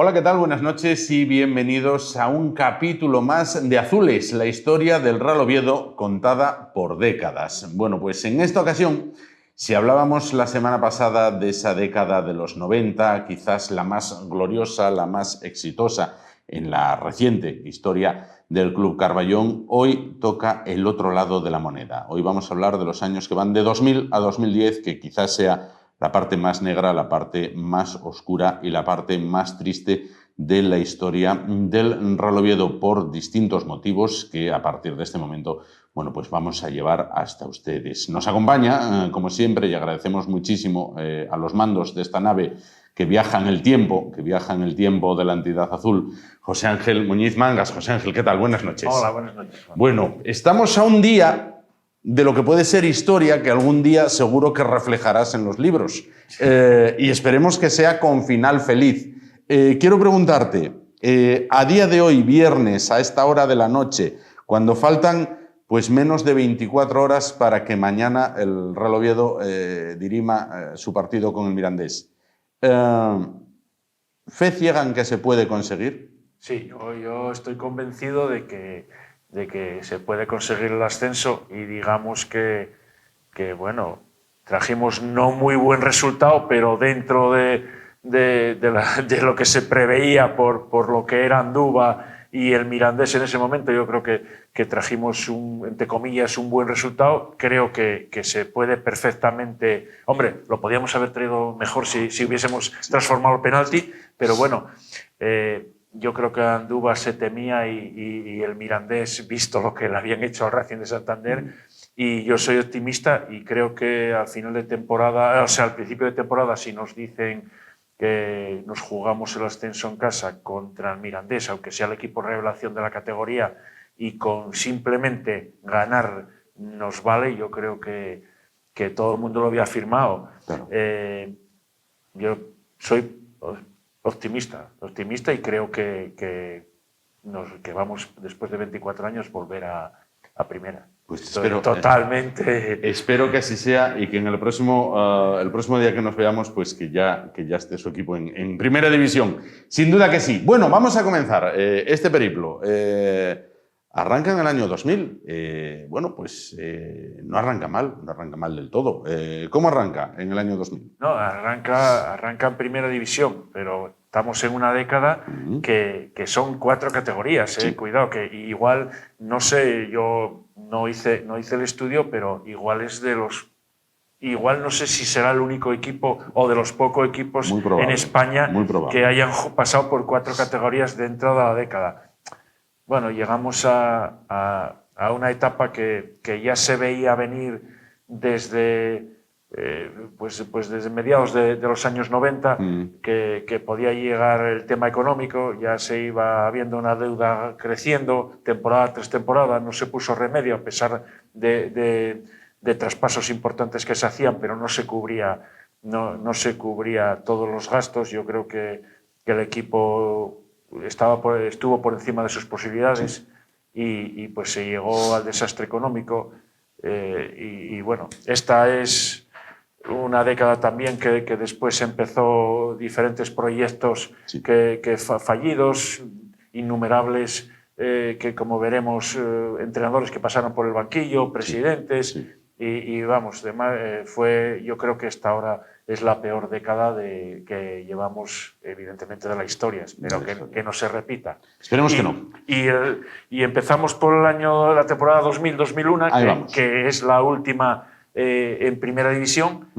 Hola, ¿qué tal? Buenas noches y bienvenidos a un capítulo más de Azules, la historia del Real Oviedo contada por décadas. Bueno, pues en esta ocasión, si hablábamos la semana pasada de esa década de los 90, quizás la más gloriosa, la más exitosa en la reciente historia del Club Carballón, hoy toca el otro lado de la moneda. Hoy vamos a hablar de los años que van de 2000 a 2010, que quizás sea la parte más negra, la parte más oscura y la parte más triste de la historia del Real Oviedo por distintos motivos que a partir de este momento, bueno, pues vamos a llevar hasta ustedes. Nos acompaña, como siempre, y agradecemos muchísimo a los mandos de esta nave que viaja en el tiempo, de la entidad azul, José Ángel Muñiz Mangas. José Ángel, ¿qué tal? Buenas noches. Hola, buenas noches. Bueno, estamos a un día de lo que puede ser historia que algún día seguro que reflejarás en los libros. Y esperemos que sea con final feliz. Quiero preguntarte, a día de hoy, viernes, a esta hora de la noche, cuando faltan pues menos de 24 horas para que mañana el Real Oviedo dirima su partido con el Mirandés, ¿fe ciega en que se puede conseguir? Sí, yo estoy convencido de que se puede conseguir el ascenso y digamos que bueno, trajimos no muy buen resultado, pero dentro de lo que se preveía por lo que era Andúba y el Mirandés en ese momento, yo creo que trajimos, entre comillas, un buen resultado. Creo que se puede perfectamente... Hombre, lo podíamos haber traído mejor si hubiésemos transformado el penalti, pero bueno... yo creo que Andúba se temía y el Mirandés, visto lo que le habían hecho al Racing de Santander, y yo soy optimista y creo que al final de temporada, o sea, al principio de temporada, si nos dicen que nos jugamos el ascenso en casa contra el Mirandés, aunque sea el equipo revelación de la categoría, y con simplemente ganar nos vale, yo creo que todo el mundo lo había firmado. Claro. Yo soy optimista y creo que vamos, después de 24 años, volver a primera. Pues espero, totalmente. Espero que así sea y que en el próximo día que nos veamos, pues que ya esté su equipo en primera división. Sin duda que sí. Bueno, vamos a comenzar este periplo. Arranca en el año 2000. Bueno, pues no arranca mal del todo. ¿Cómo arranca en el año 2000? No, arranca en primera división, pero estamos en una década que son 4 categorías. Sí. Cuidado, que igual, no sé, yo no hice el estudio, pero igual es de los... Igual no sé si será el único equipo o de los pocos equipos en España que hayan pasado por 4 categorías dentro de la década. Bueno, llegamos a una etapa que ya se veía venir desde, desde mediados de los años 90, que podía llegar el tema económico, ya se iba viendo una deuda creciendo, temporada tras temporada, no se puso remedio a pesar de traspasos importantes que se hacían, pero no se cubría todos los gastos. Yo creo que el equipo estuvo por encima de sus posibilidades, sí. y pues se llegó al desastre económico y bueno, esta es una década también que después empezó diferentes proyectos, sí. que fallidos, innumerables, que como veremos, entrenadores que pasaron por el banquillo, presidentes, sí. Sí. Y vamos, yo creo que esta hora es la peor década que llevamos, evidentemente, de la historia. Espero que no se repita. Esperemos que no. Y empezamos por la temporada 2000-2001, que es la última en primera división,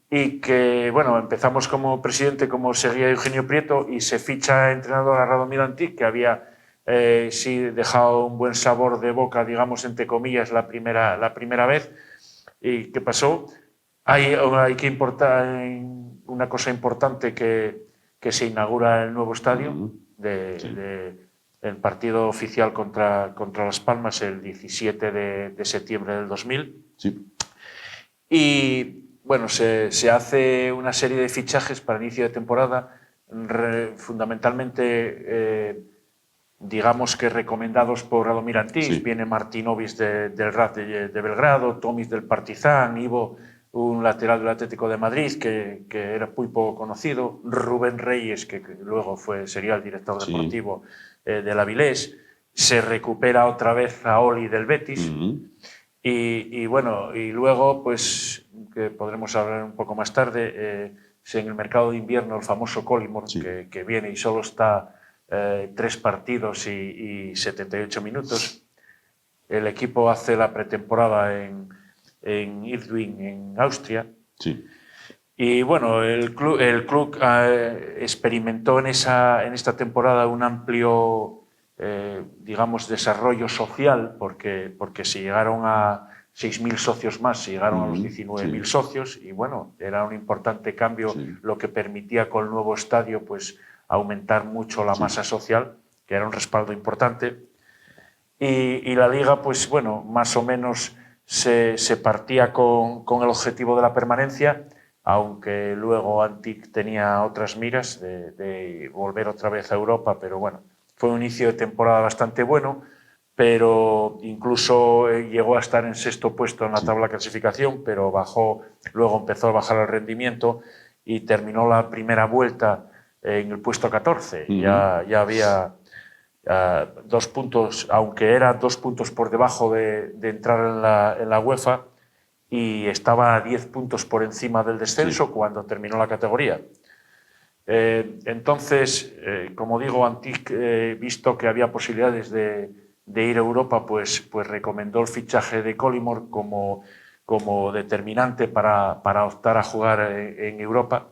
y que, bueno, empezamos como presidente, como seguía Eugenio Prieto, y se ficha entrenador a Radomir Antic, que había sí dejado un buen sabor de boca, digamos, entre comillas, la primera vez. ¿Y qué pasó? Hay que importar una cosa importante que se inaugura el nuevo estadio el partido oficial contra Las Palmas el 17 de septiembre del 2000. Sí. Y bueno, se hace una serie de fichajes para inicio de temporada, fundamentalmente digamos que recomendados por Radomir Antís. Sí. Viene Martinovic del RAD de Belgrado, Tomis del Partizan, Ivo, un lateral del Atlético de Madrid que era muy poco conocido, Rubén Reyes, que luego sería el director deportivo del Avilés, se recupera otra vez a Oli del Betis. Y bueno, y luego, pues, que podremos hablar un poco más tarde, en el mercado de invierno el famoso Collymore, que viene y solo está 3 partidos y 78 minutos. El equipo hace la pretemporada en Erdwing, en Austria. Sí. Y bueno, el club experimentó en esta temporada un amplio, digamos, desarrollo social, porque se llegaron a 6.000 socios más, se llegaron a los 19.000 socios, y bueno, era un importante cambio, lo que permitía con el nuevo estadio pues aumentar mucho la masa social, que era un respaldo importante. Y la liga, pues bueno, más o menos se partía con el objetivo de la permanencia, aunque luego Antic tenía otras miras de volver otra vez a Europa, pero bueno, fue un inicio de temporada bastante bueno, pero incluso llegó a estar en 6º puesto en la tabla de clasificación, pero luego empezó a bajar el rendimiento y terminó la primera vuelta en el puesto 14. Ya había 2 puntos, aunque era 2 puntos por debajo de entrar en la UEFA, y estaba a 10 puntos por encima del descenso cuando terminó la categoría. Entonces, como digo, Antic, visto que había posibilidades de ir a Europa, pues recomendó el fichaje de Collymore como determinante para optar a jugar en Europa,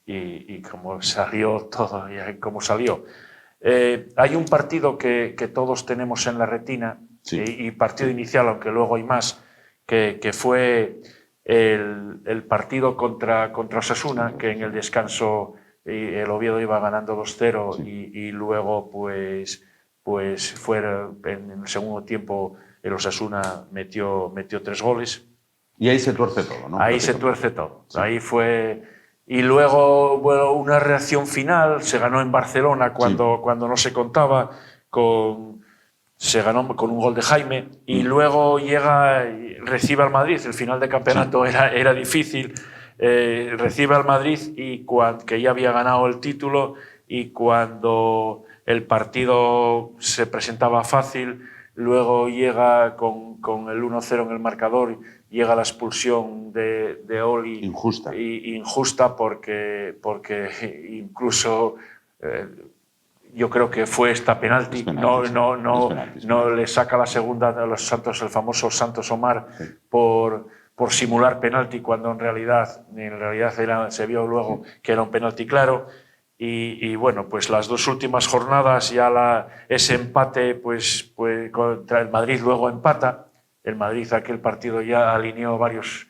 y como salió todo, como salió. Hay un partido que todos tenemos en la retina, y partido inicial, aunque luego hay más, que fue el partido contra Osasuna, que en el descanso el Oviedo iba ganando 2-0 y luego pues en el segundo tiempo el Osasuna metió 3 goles. Y ahí se tuerce todo, ¿no? Ahí se tuerce todo. Sí. Ahí fue... Y luego, bueno, una reacción final, se ganó en Barcelona cuando no se contaba, se ganó con un gol de Jaime, y luego recibe al Madrid. El final de campeonato era difícil, recibe al Madrid, que ya había ganado el título, y cuando el partido se presentaba fácil, luego llega con el 1-0 en el marcador, llega la expulsión de Oli. Injusta porque incluso yo creo que fue esta penalti. No le saca la segunda a los Santos, el famoso Santos Omar, por simular penalti, cuando en realidad se vio luego que era un penalti claro. Y bueno, pues las 2 últimas jornadas, ya ese empate, pues contra el Madrid luego empata. El Madrid, aquel partido, ya alineó varios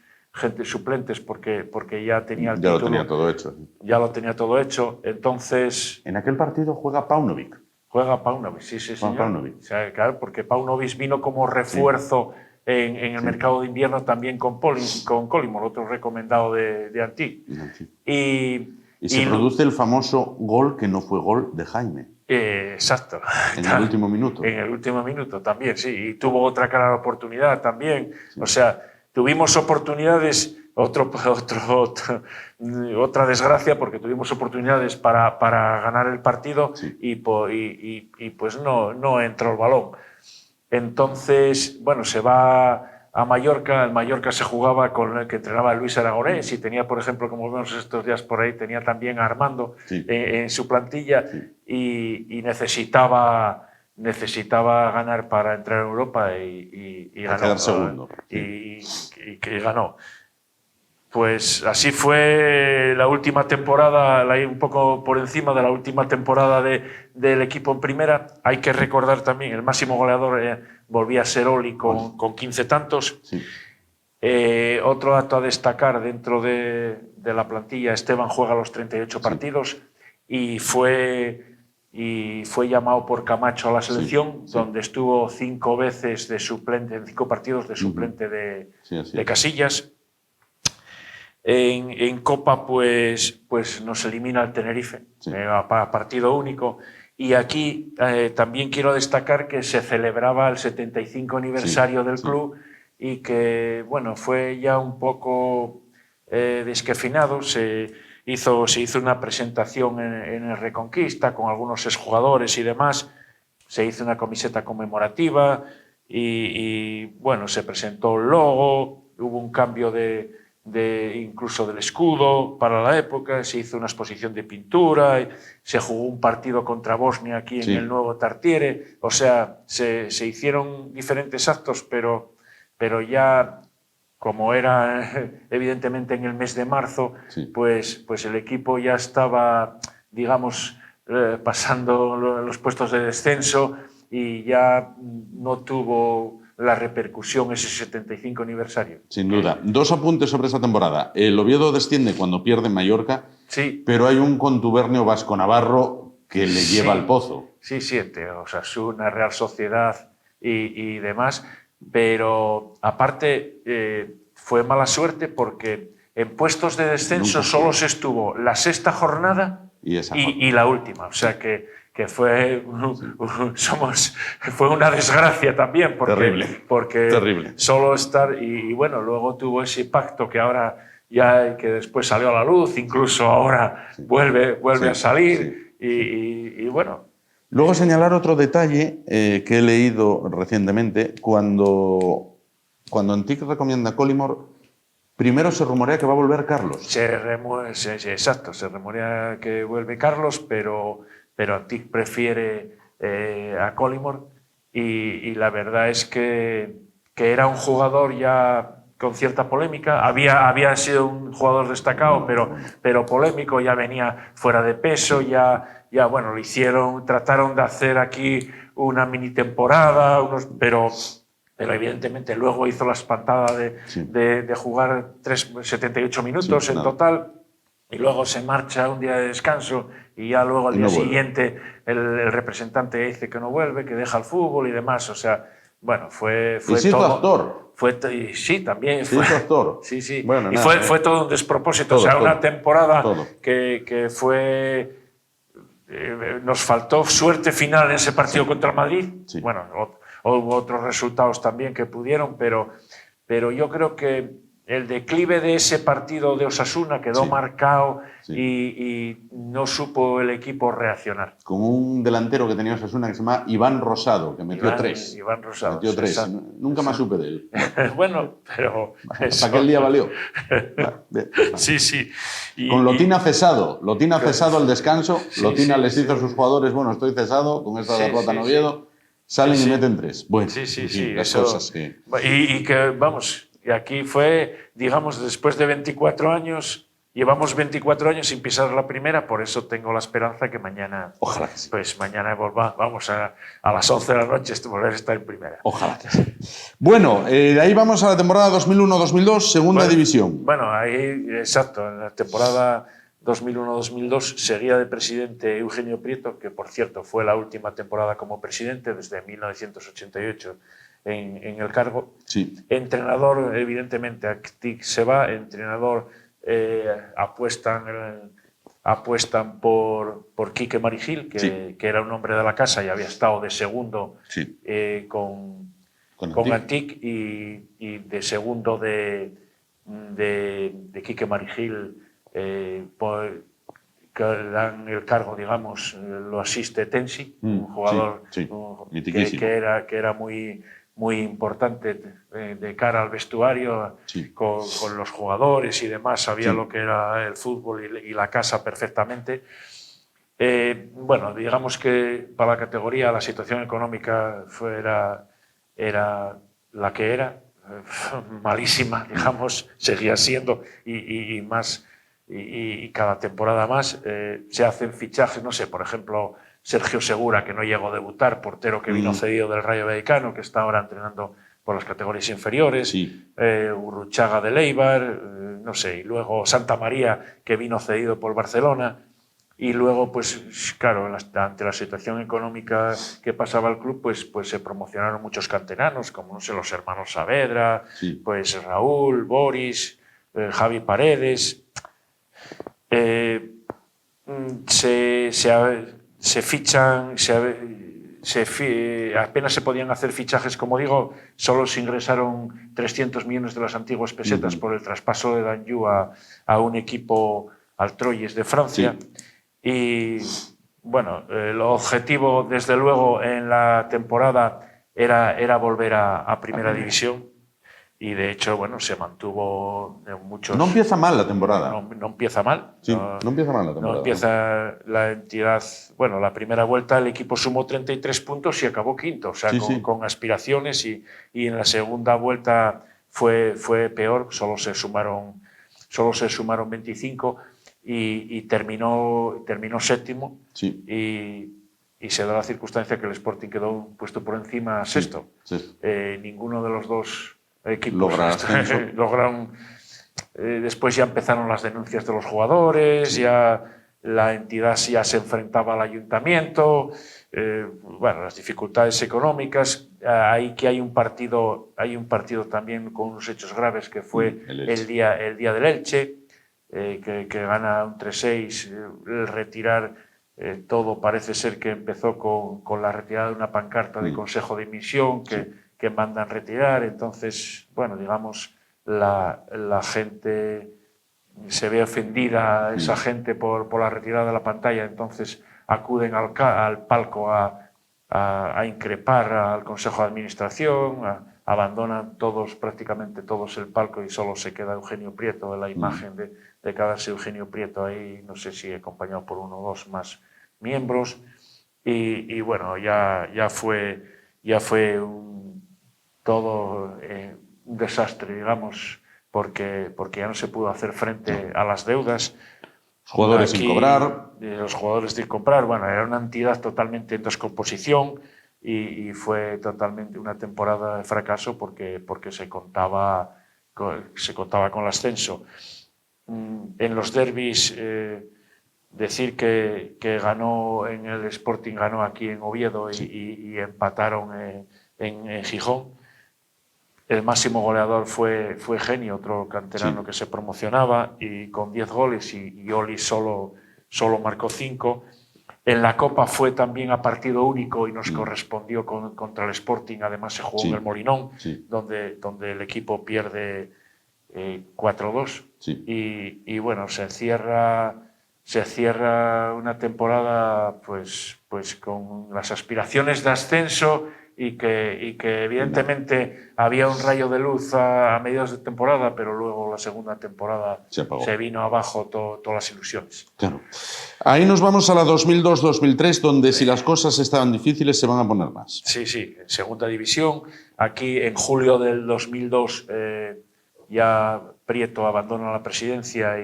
suplentes porque ya tenía el título. Ya lo tenía todo hecho. Ya lo tenía todo hecho. Entonces... En aquel partido juega Paunovic. Juega Paunovic, sí, señor. Paunovic. O sea, claro, porque Paunovic vino como refuerzo en el mercado de invierno, también con Collymore, otro recomendado de Antic. Y se produce el famoso gol que no fue gol de Jaime. Exacto. En el último minuto. En el último minuto también, sí. Y tuvo otra clara oportunidad también. Sí. O sea, tuvimos oportunidades, otra desgracia, porque tuvimos oportunidades para ganar el partido, y pues no entró el balón. Entonces, bueno, se va a Mallorca. El Mallorca se jugaba con el que entrenaba Luis Aragonés, y tenía, por ejemplo, como vemos estos días por ahí, tenía también a Armando en su plantilla, y necesitaba ganar para entrar en Europa, y ganó. Quedar segundo. Y que ganó. Pues así fue la última temporada, un poco por encima de la última temporada del equipo en primera. Hay que recordar también, el máximo goleador volvía a ser Oli con 15 tantos. Sí. Otro dato a destacar dentro de la plantilla, Esteban juega los 38 partidos y fue llamado por Camacho a la selección, donde estuvo 5 veces de suplente, en 5 partidos de suplente de Casillas. En Copa pues nos elimina el Tenerife a partido único. Y aquí también quiero destacar que se celebraba el 75 aniversario del club y que bueno, fue ya un poco descafeinado. Se hizo una presentación en el Reconquista con algunos exjugadores y demás. Se hizo una camiseta conmemorativa y bueno, se presentó el logo, hubo un cambio incluso del escudo para la época, se hizo una exposición de pintura, se jugó un partido contra Bosnia aquí en el nuevo Tartiere. O sea, se hicieron diferentes actos, pero ya como era evidentemente en el mes de marzo, pues el equipo ya estaba, digamos, pasando los puestos de descenso y ya no tuvo la repercusión ese 75 aniversario. Sin duda. 2 apuntes sobre esa temporada. El Oviedo desciende cuando pierde en Mallorca, pero hay un contubernio vasco-navarro que le lleva al pozo. Sí, Osasuna, Real Sociedad y demás, pero aparte fue mala suerte porque en puestos de descenso solo se estuvo la 6ª jornada y la última, o sea que fue una desgracia también porque Terrible. solo estar y bueno, luego tuvo ese pacto que ahora ya que después salió a la luz, incluso ahora vuelve a salir y bueno. Luego señalar otro detalle que he leído recientemente, cuando Antic recomienda a Collymore, primero se rumorea que va a volver Carlos. Exacto, se rumorea que vuelve Carlos, pero Antic prefiere a Collymore y la verdad es que era un jugador ya con cierta polémica. Había sido un jugador destacado, pero polémico, ya venía fuera de peso, ya bueno, trataron de hacer aquí una mini temporada, pero evidentemente luego hizo la espantada de jugar 78 minutos en total y luego se marcha un día de descanso y ya luego al día siguiente el representante dice que no vuelve, que deja el fútbol y demás. O sea, bueno, fue todo actor. Sí, también fue actor. Sí. Bueno, y fue todo un despropósito. Una temporada que fue... nos faltó suerte final en ese partido contra el Madrid. Bueno, hubo otros resultados también que pudieron, pero yo creo que el declive de ese partido de Osasuna quedó marcado y no supo el equipo reaccionar. Con un delantero que tenía Osasuna que se llama Iván Rosado, que metió 3. Iván Rosado. Metió 3. Nunca más supe de él. Bueno, pero... Hasta aquel día valió. Sí. Con Lotina cesado. Lotina cesado al descanso. Lotina les dice a sus jugadores, bueno, estoy cesado con esta derrota en Oviedo. Salen y meten 3. Bueno, las cosas que... Y que, vamos, y aquí fue, digamos, después de 24 años, llevamos 24 años sin pisar la primera, por eso tengo la esperanza que mañana... Ojalá que sí. Pues mañana vamos a las 11 de la noche volver a estar en primera. Ojalá que sí. Bueno, de ahí vamos a la temporada 2001-2002, segunda división. Bueno, ahí, exacto, en la temporada 2001-2002 seguía de presidente Eugenio Prieto, que por cierto fue la última temporada como presidente desde 1988 en el cargo. Entrenador, evidentemente, Antic se va, entrenador apuestan por Quique Marigil, que era un hombre de la casa y había estado de segundo con Antic y de segundo de Quique Marigil, que dan el cargo, digamos, lo asiste Tensi, un jugador que era muy importante de cara al vestuario, con los jugadores y demás, sabía lo que era el fútbol y la casa perfectamente. Bueno, digamos que para la categoría la situación económica era la que era, malísima, digamos, seguía siendo, y más, y cada temporada más se hacen fichajes, no sé, por ejemplo, Sergio Segura, que no llegó a debutar, portero que vino cedido del Rayo Vallecano, que está ahora entrenando por las categorías inferiores, Sí. Urruchaga de Leibar, no sé, y luego Santa María, que vino cedido por Barcelona. Y luego, pues claro, ante la situación económica que pasaba el club, pues se promocionaron muchos canteranos, como no sé, los hermanos Saavedra, Sí. pues Raúl, Boris, Javi Paredes. Se fichan, apenas se podían hacer fichajes, como digo, solo se ingresaron 300 millones de las antiguas pesetas por el traspaso de Danjou a un equipo, al Troyes de Francia. Sí. Y bueno, el objetivo, desde luego, en la temporada era volver a Primera División, y de hecho, bueno, se mantuvo en muchos... No empieza mal la temporada. No empieza mal. Sí, no empieza mal la temporada. No empieza la entidad... Bueno, la primera vuelta el equipo sumó 33 puntos y acabó quinto, o sea, con aspiraciones, y en la segunda vuelta fue peor, solo se sumaron 25, y terminó séptimo. Sí. Y se da la circunstancia que el Sporting quedó un puesto por encima, sexto. Sí. Ninguno de los dos equipos lograron. Después ya empezaron las denuncias de los jugadores, ya la entidad ya se enfrentaba al ayuntamiento, bueno, las dificultades económicas. Ahí que hay un partido también con unos hechos graves, que fue el día del Elche, que gana un 3-6, el retirar todo. Parece ser que empezó con la retirada de una pancarta de consejo de admisión que mandan retirar. Entonces, bueno, digamos, la gente se ve ofendida, esa gente, por la retirada de la pantalla. Entonces acuden al palco a increpar al Consejo de Administración, abandonan prácticamente todos el palco, y solo se queda Eugenio Prieto, la imagen de cada Eugenio Prieto ahí, no sé si acompañado por uno o dos más miembros. Y bueno, ya fue todo un desastre, digamos, porque ya no se pudo hacer frente a las deudas. Jugadores sin cobrar. Los jugadores sin comprar. Bueno, era una entidad totalmente en descomposición, y fue totalmente una temporada de fracaso, porque se contaba con el ascenso. En los derbis, decir que ganó en el Sporting, ganó aquí en Oviedo, y empataron en Gijón. El máximo goleador fue Genio, otro canterano que se promocionaba, y con 10 goles, y Oli solo marcó 5. En la Copa fue también a partido único y nos correspondió contra el Sporting. Además se jugó en el Molinón, donde el equipo pierde 4-2. Y bueno, se cierra una temporada pues con las aspiraciones de ascenso, y que evidentemente había un rayo de luz a mediados de temporada, pero luego la segunda temporada se vino abajo todas las ilusiones. Claro. Ahí nos vamos a la 2002-2003, donde si las cosas estaban difíciles se van a poner más. Sí, en segunda división. Aquí en julio del 2002 ya Prieto abandona la presidencia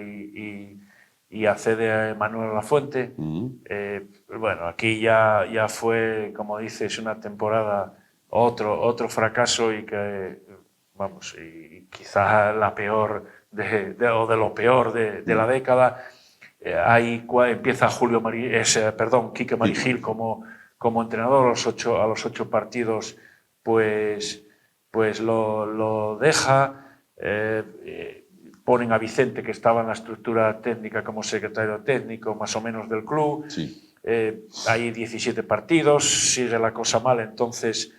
y accede a Manuel Lafuente. Bueno, aquí ya fue, como dices, una temporada, otro fracaso, y que, vamos, y quizá la peor de lo peor de la década. Ahí empieza Quique Marigil como entrenador. A los 8 partidos pues lo deja. Ponen a Vicente, que estaba en la estructura técnica, como secretario técnico más o menos del club. Hay 17 partidos, sigue la cosa mal, entonces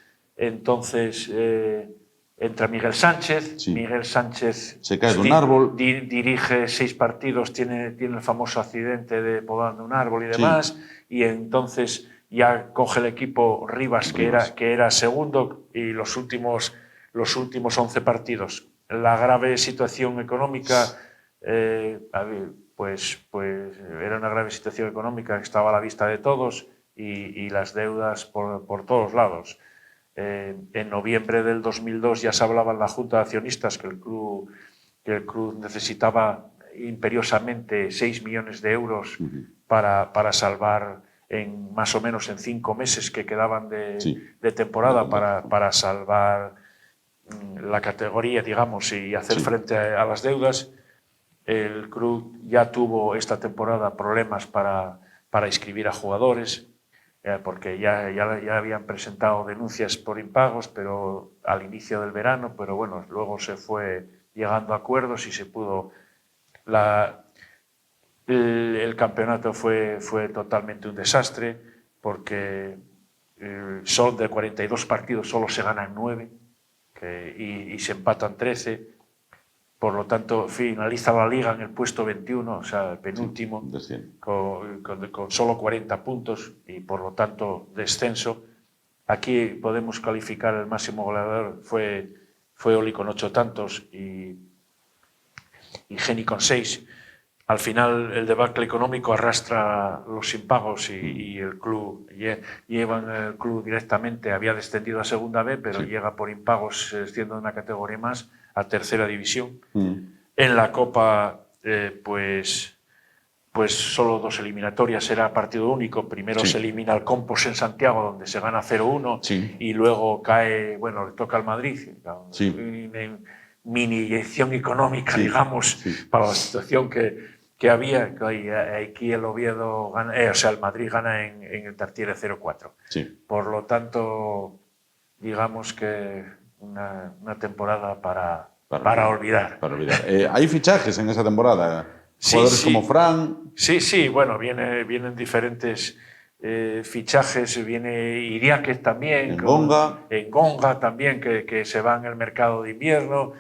entra Miguel Sánchez. Miguel Sánchez se cae de un árbol. Dirige 6 partidos, tiene el famoso accidente de podando un árbol y demás, y entonces ya coge el equipo Rivas, que era segundo, y los últimos 11 partidos. La grave situación económica, pues era una grave situación económica que estaba a la vista de todos, y las deudas por todos lados. En noviembre del 2002 ya se hablaba en la Junta de Accionistas que el club necesitaba imperiosamente 6 millones de euros para salvar más o menos en 5 meses que quedaban de temporada para salvar la categoría, digamos, y hacer frente a las deudas. El club ya tuvo esta temporada problemas para inscribir a jugadores, porque ya habían presentado denuncias por impagos, pero al inicio del verano, pero bueno, luego se fue llegando a acuerdos y se pudo. El campeonato fue totalmente un desastre, porque solo de 42 partidos solo se ganan 9 y se empatan 13. Por lo tanto, finaliza la liga en el puesto 21, o sea, el penúltimo, con solo 40 puntos y, por lo tanto, descenso. Aquí podemos calificar el máximo goleador, fue Oli con 8 tantos y Geni con 6. Al final, el debacle económico arrastra los impagos y el club llevan el club directamente. Había descendido a Segunda B, pero llega por impagos, desciende una categoría más, a Tercera División. En la Copa, pues solo 2 eliminatorias, era partido único. Primero se elimina al Compos en Santiago, donde se gana 0-1, y luego cae, bueno, le toca al Madrid. Mini inyección económica, digamos, para la situación que había. Aquí el Oviedo gana, o sea, el Madrid gana en el Tartiere 0-4. Por lo tanto, digamos que una temporada para olvidar. ¿Hay fichajes en esa temporada? ¿Jugadores como Fran? Sí, bueno, vienen diferentes fichajes, viene Iriáquez también. En Gonga también, que se va en el mercado de invierno.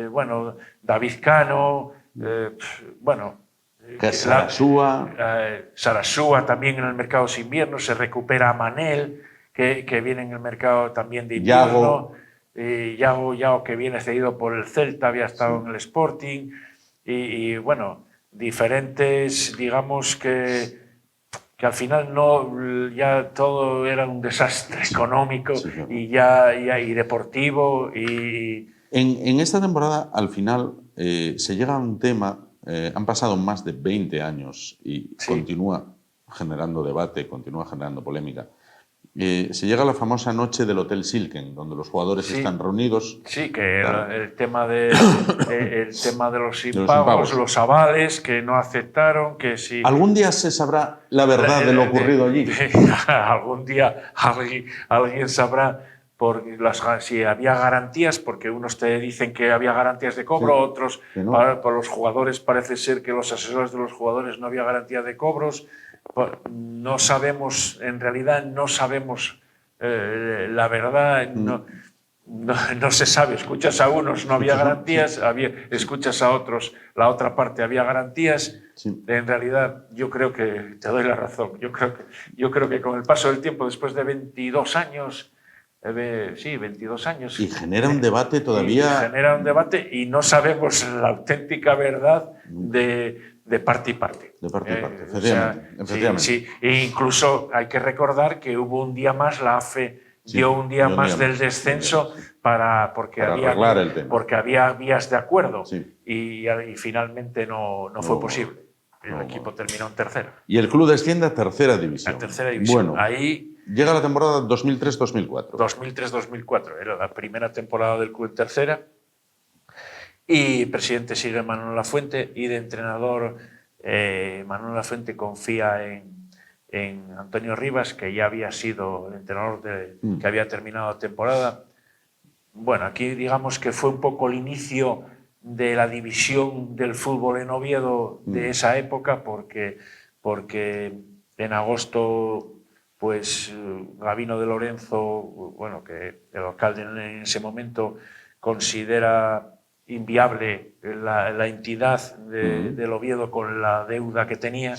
Bueno, David Cano, bueno... Sarasúa también en el mercado de invierno, se recupera a Manel, que viene en el mercado también de invierno. Yago, que viene cedido por el Celta, había estado en el Sporting, y bueno, diferentes, digamos que al final ya todo era un desastre económico y deportivo. En esta temporada, al final, se llega a un tema, han pasado más de 20 años y continúa generando debate, continúa generando polémica. Se llega a la famosa noche del Hotel Silken, donde los jugadores están reunidos. Sí, que el tema de los impagos, los avales que no aceptaron, que sí. ¿Algún día se sabrá la verdad de lo ocurrido allí? Algún día alguien sabrá si había garantías, porque unos te dicen que había garantías de cobro, otros por los jugadores parece ser que los asesores de los jugadores no había garantía de cobros. No sabemos, en realidad no sabemos la verdad, no se sabe. Escuchas a unos, no había garantías, escuchas a otros, la otra parte había garantías. En realidad yo creo que te doy la razón. Yo creo que con el paso del tiempo, después de 22 años, 22 años. Y genera un debate todavía. Genera un debate y no sabemos la auténtica verdad de parte y parte. De parte y parte, efectivamente. Sí. E incluso hay que recordar que hubo un día más, la AFE dio un día más del descenso porque había vías de acuerdo y finalmente no fue posible. El equipo terminó en tercera. Y el club desciende a Tercera División. A Tercera División. Bueno, ahí llega la temporada 2003-2004. 2003-2004. Era la primera temporada del club en tercera. Y presidente sigue Manuel Lafuente, y de entrenador Manuel Lafuente confía en Antonio Rivas, que ya había sido el entrenador que había terminado la temporada. Bueno, aquí digamos que fue un poco el inicio de la división del fútbol en Oviedo de esa época, porque en agosto, pues Gabino de Lorenzo, bueno, que el alcalde en ese momento considera inviable la entidad del Oviedo con la deuda que tenía,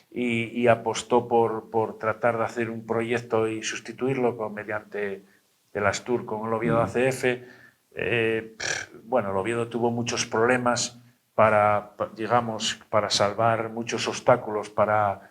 y apostó por tratar de hacer un proyecto y sustituirlo mediante el Astur con el Oviedo ACF. Bueno, el Oviedo tuvo muchos problemas para salvar muchos obstáculos para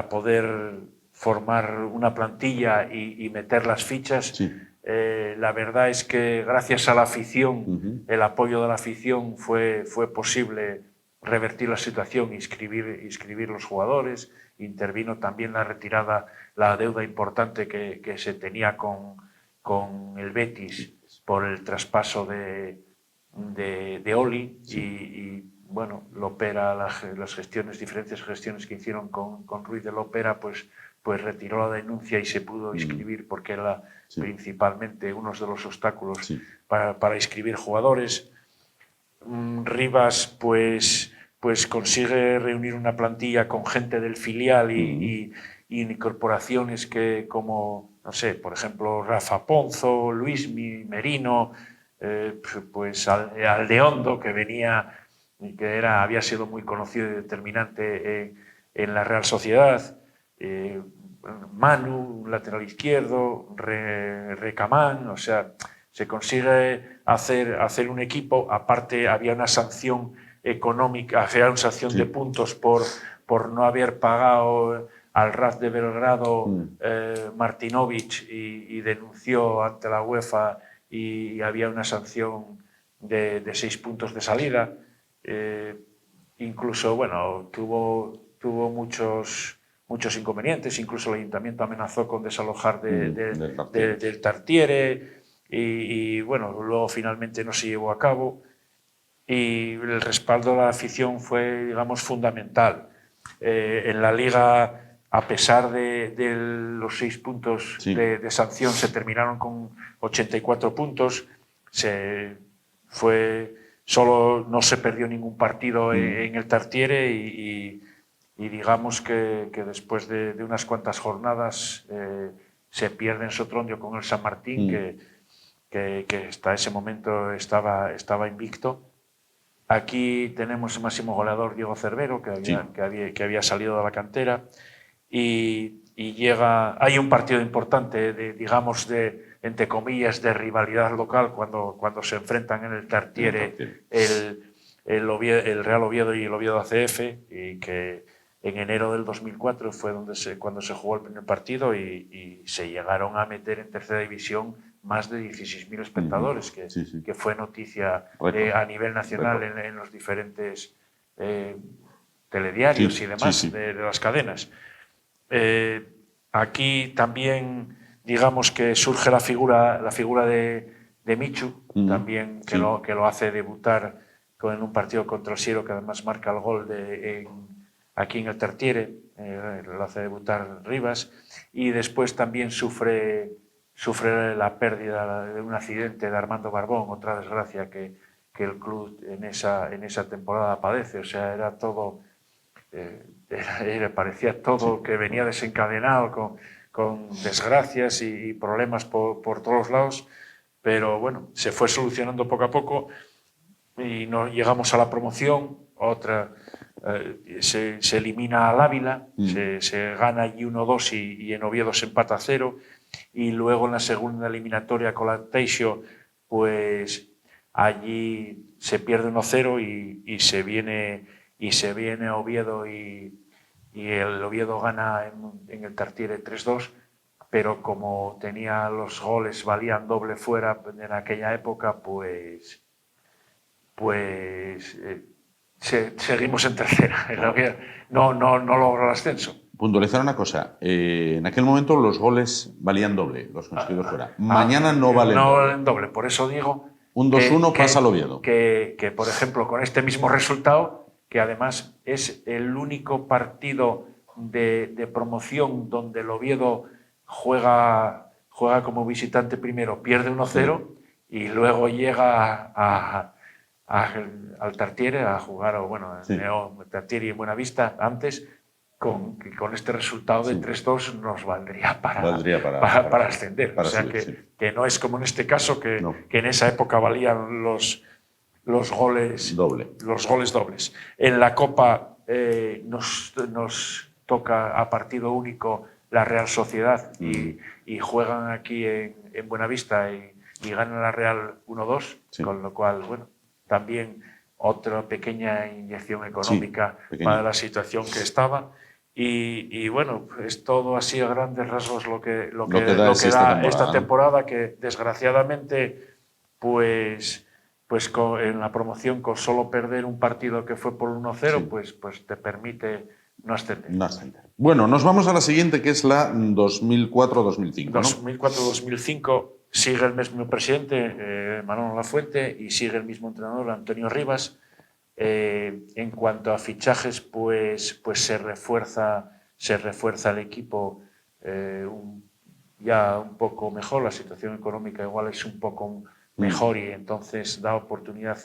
poder formar una plantilla y meter las fichas. Sí. La verdad es que gracias a la afición, el apoyo de la afición, fue posible revertir la situación, inscribir los jugadores. Intervino también la retirada, la deuda importante que se tenía con el Betis por el traspaso de Oli. Sí. Y bueno, Lopera, las gestiones, diferentes gestiones que hicieron con Ruiz de Lopera, pues retiró la denuncia y se pudo inscribir, porque era principalmente uno de los obstáculos para inscribir jugadores. Rivas pues consigue reunir una plantilla con gente del filial y incorporaciones que, como, no sé, por ejemplo, Rafa Ponzo, Luismi, Merino, pues Aldeondo, que venía, había sido muy conocido y determinante en la Real Sociedad, Manu, lateral izquierdo, Recamán, o sea, se consigue hacer un equipo. Aparte, había una sanción económica, había una sanción de puntos por no haber pagado al RAF de Belgrado Martinovic, y denunció ante la UEFA, y había una sanción de 6 puntos de salida. Incluso, bueno, tuvo muchos inconvenientes. Incluso el ayuntamiento amenazó con desalojar del Tartiere, y bueno, luego finalmente no se llevó a cabo, y el respaldo de la afición fue, digamos, fundamental. En la Liga, a pesar de los 6 puntos de sanción, se terminaron con 84 puntos. Solo no se perdió ningún partido en el Tartiere, y digamos que después de unas cuantas jornadas se pierde en Sotrondio con el San Martín, que hasta ese momento estaba invicto. Aquí tenemos el máximo goleador, Diego Cervero, que había salido de la cantera, y llega. Hay un partido importante, digamos, entre comillas, de rivalidad local, cuando se enfrentan en el Tartiere el Real Oviedo y el Oviedo ACF, y que en enero del 2004 fue cuando se jugó el primer partido, y se llegaron a meter en tercera división más de 16.000 espectadores, que fue noticia a nivel nacional en los diferentes telediarios y demás de las cadenas. Aquí también, digamos, que surge la figura de Michu, también, que lo hace debutar en un partido contra el Siero, que además marca el gol aquí en el Tartiere. Lo hace debutar Rivas, y después también sufre la pérdida de un accidente de Armando Barbón, otra desgracia que el club en esa temporada padece. O sea, era todo, parecía todo que venía desencadenado con desgracias y problemas por todos lados, pero bueno, se fue solucionando poco a poco, y no llegamos a la promoción. Se elimina al Ávila, se gana allí 1-2, y en Oviedo se empata 0, y luego en la segunda eliminatoria con la Teixo, pues allí se pierde 1-0, y se viene a Oviedo, y el Oviedo gana en el Tartiere 3-2, pero como tenía los goles, valían doble fuera en aquella época, pues seguimos en tercera. No logró el ascenso. Puntualizar una cosa, en aquel momento los goles valían doble, los conseguidos fuera. Mañana no valen doble. Por eso digo, un 2-1 pasa al Oviedo. Que, por ejemplo, con este mismo resultado, que además es el único partido de promoción donde el Oviedo juega como visitante primero, pierde 1-0, y luego llega al Tartiere a jugar, Tartiere y Buenavista antes. Con este resultado de 3-2 nos valdría para ascender. O sea, que no es como en este caso, que en esa época valían los goles dobles. En la Copa nos toca a partido único la Real Sociedad, y juegan aquí en Buenavista, y ganan la Real 1-2, con lo cual, bueno, también otra pequeña inyección económica para la situación que estaba. Y bueno, es todo así a grandes rasgos lo que da esta temporada, que desgraciadamente, pues en la promoción, con solo perder un partido que fue por 1-0, pues te permite no ascender. No ascender. Bueno, nos vamos a la siguiente, que es la 2004-2005. 2004-2005 sigue el mismo presidente, Manolo Lafuente, y sigue el mismo entrenador, Antonio Rivas. En cuanto a fichajes, pues se refuerza el equipo ya un poco mejor. La situación económica igual es un poco mejor, y entonces da oportunidad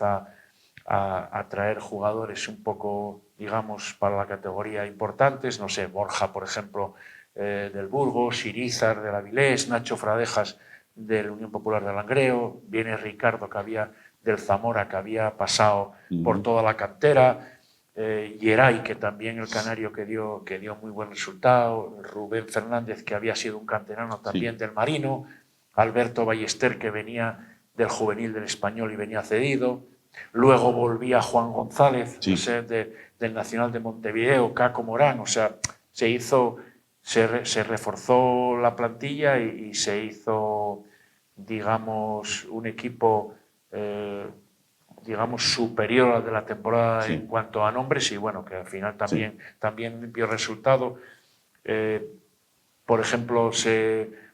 a traer jugadores un poco, digamos, para la categoría importantes. No sé, Borja, por ejemplo, del Burgos, Irizar del Avilés, Nacho Fradejas del Unión Popular de Langreo, viene Ricardo, que había del Zamora, que había pasado por toda la cantera, Yeray, que también el canario que dio muy buen resultado, Rubén Fernández, que había sido un canterano también del Marino, Alberto Ballester, que venía del juvenil del Español y venía cedido, luego volvía Juan González, del Nacional de Montevideo, Caco Morán. O sea, se reforzó la plantilla y se hizo, digamos, un equipo digamos, superior al de la temporada en cuanto a nombres, y bueno, que al final también vio resultado. Por ejemplo,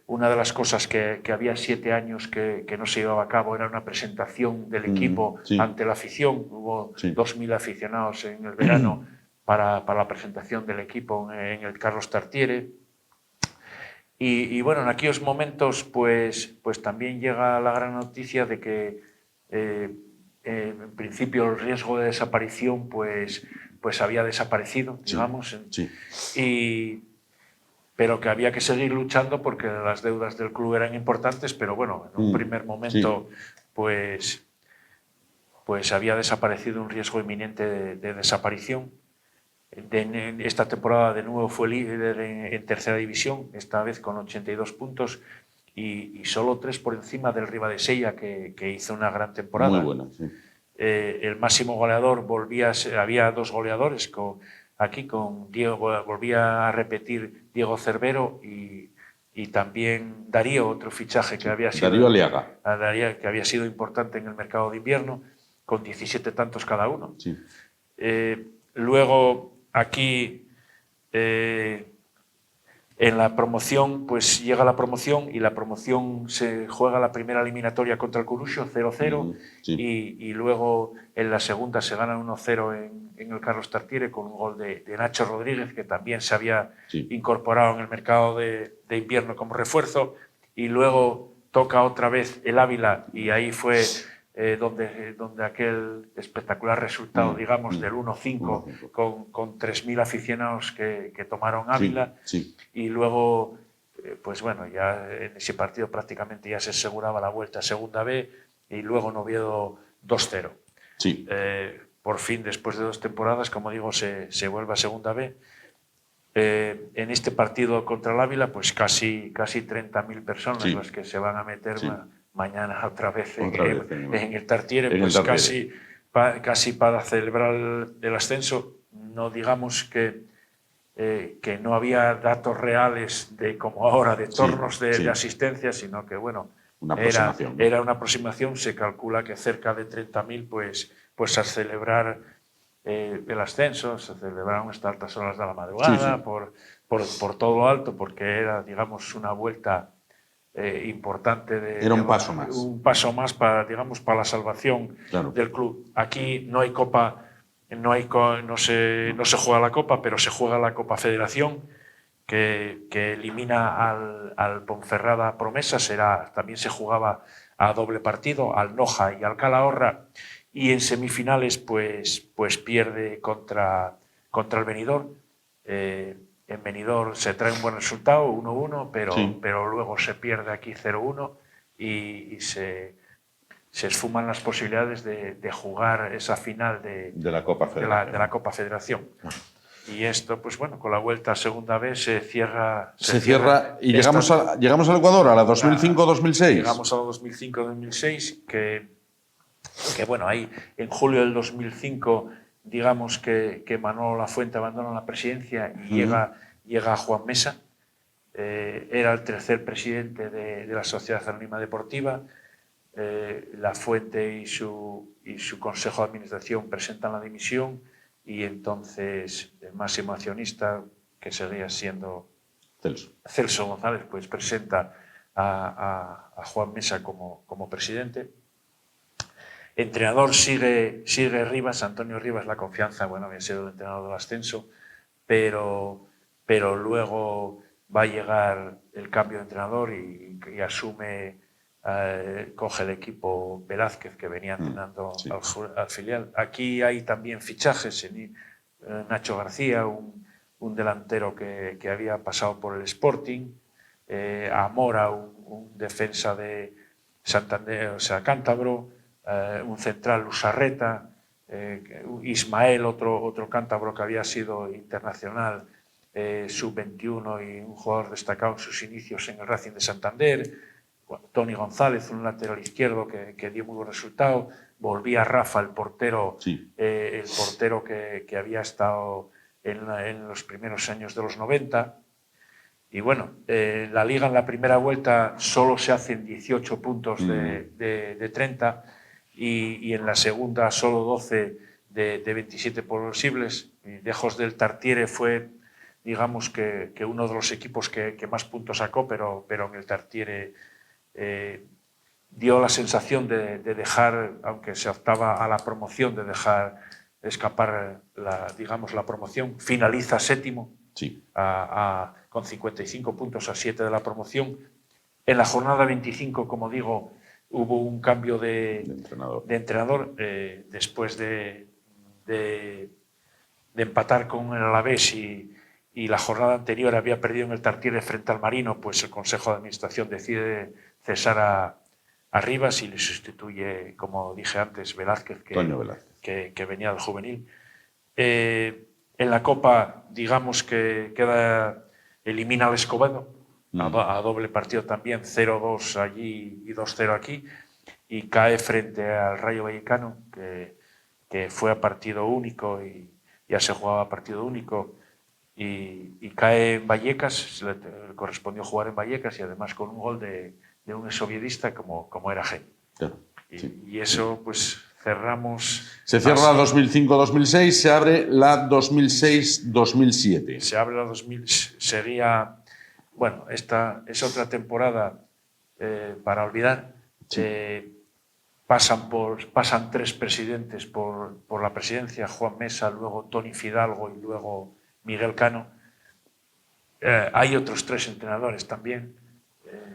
una de las cosas que había 7 años que no se llevaba a cabo era una presentación del equipo ante la afición. Hubo 2.000 aficionados en el verano para la presentación del equipo en el Carlos Tartiere. Y bueno, en aquellos momentos pues también llega la gran noticia de que en principio el riesgo de desaparición pues había desaparecido, digamos, pero que había que seguir luchando porque las deudas del club eran importantes. Pero bueno, en un primer momento pues había desaparecido un riesgo inminente de desaparición. Esta temporada de nuevo fue líder en tercera división, esta vez con 82 puntos y solo 3 por encima del Ribadesella, que hizo una gran temporada. Muy buena, el máximo goleador había 2 goleadores, con Diego, volvía a repetir Diego Cervero y también Darío, otro fichaje que había sido Darío Aliaga, que había sido importante en el mercado de invierno, con 17 tantos cada uno. Luego aquí en la promoción, pues llega la promoción, y la promoción se juega la primera eliminatoria contra el Coruxo 0-0, y luego en la segunda se gana 1-0 en el Carlos Tartiere, con un gol de Nacho Rodríguez, que también se había incorporado en el mercado de invierno como refuerzo. Y luego toca otra vez el Ávila, y ahí fue donde aquel espectacular resultado, digamos, del 1-5 con 3.000 aficionados que tomaron Ávila. Y luego, pues bueno, ya en ese partido prácticamente ya se aseguraba la vuelta a Segunda B, y luego en Oviedo 2-0. Por fin, después de 2 temporadas, como digo, se vuelve a Segunda B. En este partido contra el Ávila, pues casi 30.000 personas las que se van a meter mañana otra vez en el Tartiere, pues casi para celebrar el ascenso. No digamos que no había datos reales como ahora de tornos de asistencia, sino que bueno, era una aproximación. Se calcula que cerca de 30.000 pues a celebrar el ascenso. Se celebraron hasta altas horas de la madrugada por todo lo alto, porque era, digamos, una vuelta importante. Era un paso más. Un paso más para, digamos, para la salvación del club. Aquí no hay copa, no se juega la copa, pero se juega la Copa Federación, que elimina al Ponferrada Promesa. También se jugaba a doble partido, al Noja y al Calahorra. Y en semifinales pues pierde contra el Benidorm. En Benidorm se trae un buen resultado, 1-1, pero luego se pierde aquí 0-1 y se esfuman las posibilidades de jugar esa final de la Copa Federación. Y esto, pues bueno, con la vuelta a Segunda B se cierra. Y llegamos al Ecuador, a la 2005-2006. Llegamos a la 2005-2006, que bueno, ahí en julio del 2005 digamos que Manolo Lafuente abandona la presidencia y llega Juan Mesa. Era el tercer presidente de la Sociedad Anónima Deportiva. Lafuente y su consejo de administración presentan la dimisión y entonces el máximo accionista, que seguía siendo Celso González, pues presenta a Juan Mesa como presidente. Entrenador sigue Rivas, Antonio Rivas. La confianza, bueno, había sido el entrenador del ascenso, pero luego va a llegar el cambio de entrenador y asume, coge el equipo Velázquez, que venía entrenando al filial. Aquí hay también fichajes, Nacho García, un delantero que había pasado por el Sporting, a Mora, un defensa de Santander, o sea, cántabro, un central, Usarreta, Ismael, otro cántabro que había sido internacional, sub-21 y un jugador destacado en sus inicios en el Racing de Santander. Tony González, un lateral izquierdo que dio muy buen resultado. Volvía Rafa, el portero, que había estado en los primeros años de los 90. Y bueno, la Liga en la primera vuelta solo se hacen 18 puntos de 30 y en la segunda solo 12 de 27 posibles. Y lejos del Tartiere fue, digamos, que uno de los equipos que más puntos sacó, pero en el Tartiere dio la sensación de dejar, aunque se optaba a la promoción, de dejar escapar la promoción. Finaliza séptimo. Sí. Con 55 puntos a 7 de la promoción. En la jornada 25, como digo, hubo un cambio de entrenador después de empatar con el Alavés y la jornada anterior había perdido en el Tartiere frente al Marino, pues el Consejo de Administración decide cesar a Rivas y le sustituye, como dije antes, Velázquez, que venía del juvenil. En la Copa, digamos que elimina al Escobedo, a doble partido también, 0-2 allí y 2-0 aquí, y cae frente al Rayo Vallecano, que fue a partido único y ya se jugaba a partido único, y cae en Vallecas. Le correspondió jugar en Vallecas y además con un gol de un exoviedista como era Geni. Claro, y eso, pues cerramos. Se cierra la 2005-2006, se abre la 2006-2007. Se abre la 2000, sería, bueno, esta es otra temporada para olvidar. Pasan tres presidentes por la presidencia: Juan Mesa, luego Tony Fidalgo y luego Miguel Cano. Hay otros tres entrenadores también.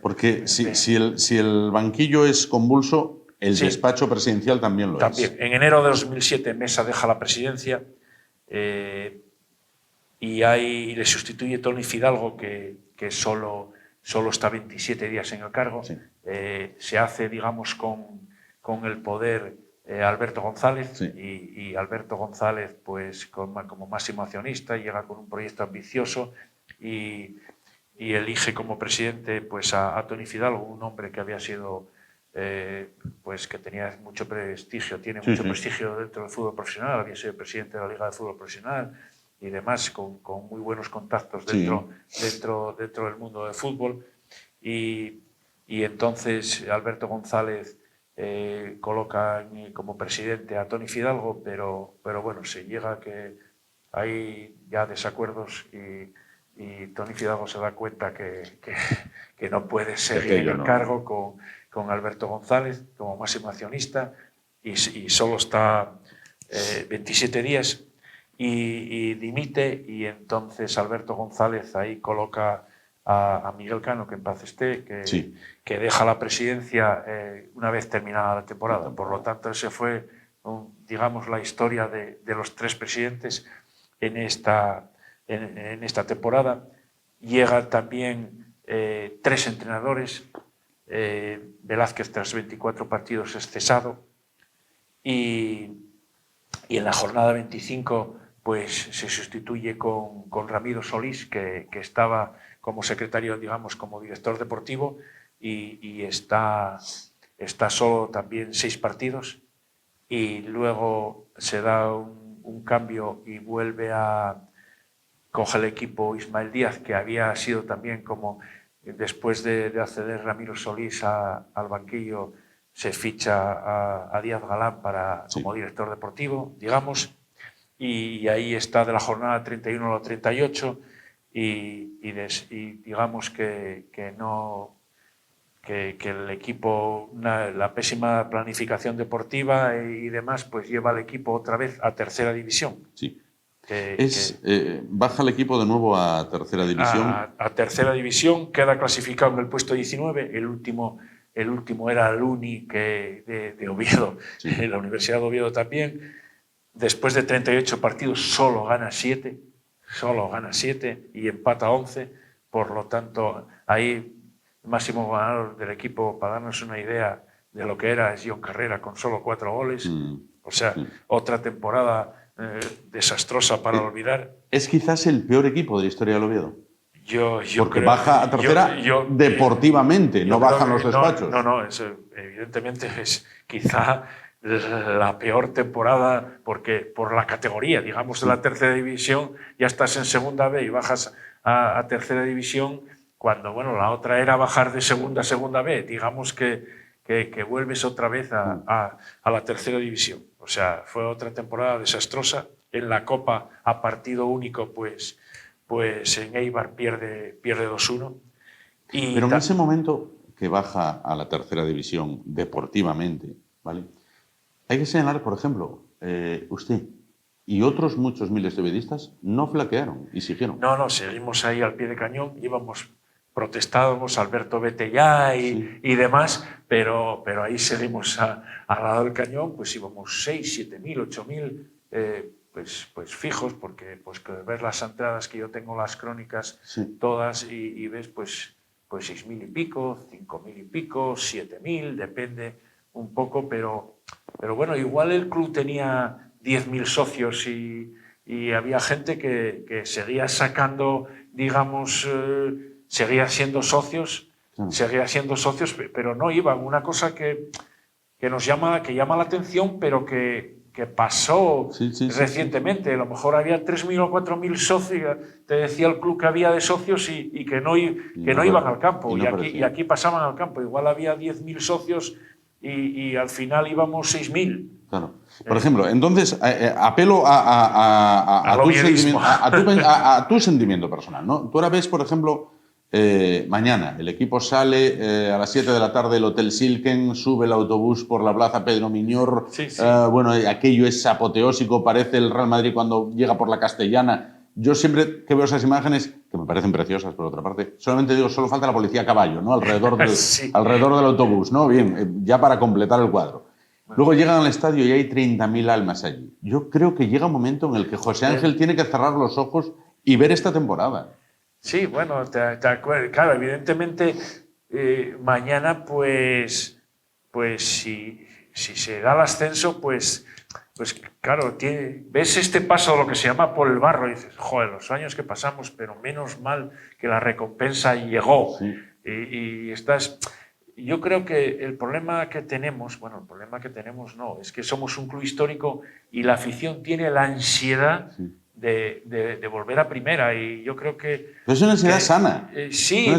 Porque si el banquillo es convulso, el despacho presidencial también lo es. En enero de 2007 Mesa deja la presidencia y le sustituye Tony Fidalgo, que solo está 27 días en el cargo. Se hace, digamos, con el poder Alberto González, y Alberto González, pues como máximo accionista, llega con un proyecto ambicioso y elige como presidente pues a Tony Fidalgo, un hombre que había sido pues que tenía mucho prestigio, tiene mucho prestigio dentro del fútbol profesional, había sido presidente de la Liga de Fútbol Profesional y demás, con muy buenos contactos dentro del mundo del fútbol. Y entonces Alberto González coloca como presidente a Tony Fidalgo, pero bueno, se llega a que hay ya desacuerdos y Tony Fidalgo se da cuenta que no puede seguir en el cargo con Alberto González como máximo accionista y solo está 27 días y dimite, y entonces Alberto González ahí coloca a Miguel Cano, que en paz esté, que deja la presidencia una vez terminada la temporada. Por lo tanto, ese fue, digamos, la historia de los tres presidentes en esta temporada. Llegan también tres entrenadores. Velázquez, tras 24 partidos, es cesado y en la jornada 25 pues se sustituye con Ramiro Solís, que estaba como secretario, digamos, como director deportivo, y está solo también 6 partidos, y luego se da un un cambio y coge el equipo Ismael Díaz, que había sido también como, después de acceder Ramiro Solís al banquillo, se ficha a Díaz Galán como director deportivo, digamos, y ahí está de la jornada 31 a la 38, y digamos que el equipo, la pésima planificación deportiva y demás, pues lleva al equipo otra vez a tercera división. Sí. Baja el equipo de nuevo a tercera división. A tercera división, queda clasificado en el puesto 19, el último era el UNI de Oviedo, la Universidad de Oviedo también. Después de 38 partidos solo gana 7 y empata 11, por lo tanto ahí el máximo ganador del equipo, para darnos una idea de lo que era, es John Carrera con solo 4 goles, o sea, otra temporada desastrosa para olvidar. ¿Es quizás el peor equipo de la historia del Oviedo? Porque creo, baja a tercera deportivamente, no bajan los despachos. No, evidentemente es quizá la peor temporada, porque por la categoría, digamos, de la tercera división, ya estás en segunda B y bajas a tercera división, cuando bueno, la otra era bajar de segunda a segunda B, digamos que vuelves otra vez a la tercera división. O sea, fue otra temporada desastrosa. En la Copa, a partido único, pues en Eibar pierde 2-1. Pero en ese momento que baja a la tercera división deportivamente, ¿vale? Hay que señalar, por ejemplo, usted y otros muchos miles de oviedistas no flaquearon y siguieron. No, seguimos ahí al pie de cañón, protestábamos, Alberto vete ya y demás, pero ahí seguimos al lado del cañón, pues íbamos 6, 7.000, 8.000, pues fijos, porque pues que ves las entradas, que yo tengo las crónicas todas y ves pues 6.000 y pico, 5.000 y pico, 7.000, depende un poco, pero bueno, igual el club tenía 10.000 socios y había gente que seguía sacando, digamos, seguía siendo socios, pero no iban. Una cosa que llama la atención, pero que pasó recientemente. A lo mejor había 3.000 o 4.000 socios, te decía el club que había de socios y que no iban al campo. Y aquí pasaban al campo. Igual había 10.000 socios y al final íbamos 6.000. Claro. Por ejemplo, entonces apelo a tu sentimiento personal, ¿no? Tú ahora ves, por ejemplo, mañana el equipo sale a las 7 de la tarde del Hotel Silken, sube el autobús por la plaza Pedro Miñor. Bueno, aquello es apoteósico, parece el Real Madrid cuando llega por la Castellana. Yo siempre que veo esas imágenes, que me parecen preciosas por otra parte, solamente digo, solo falta la policía a caballo, ¿no? Alrededor del autobús, ¿no? Bien, ya para completar el cuadro. Luego llegan al estadio y hay 30.000 almas allí. Yo creo que llega un momento en el que José Ángel tiene que cerrar los ojos y ver esta temporada. Sí, bueno, claro, evidentemente mañana pues si se da el ascenso, pues claro, ves este paso, lo que se llama por el barro, y dices, joder, los años que pasamos, pero menos mal que la recompensa llegó. Sí. Y estás... Yo creo que el problema que tenemos no, es que somos un club histórico y la afición tiene la ansiedad de volver a primera, y yo creo que... Pero es una ansiedad sana. Sí,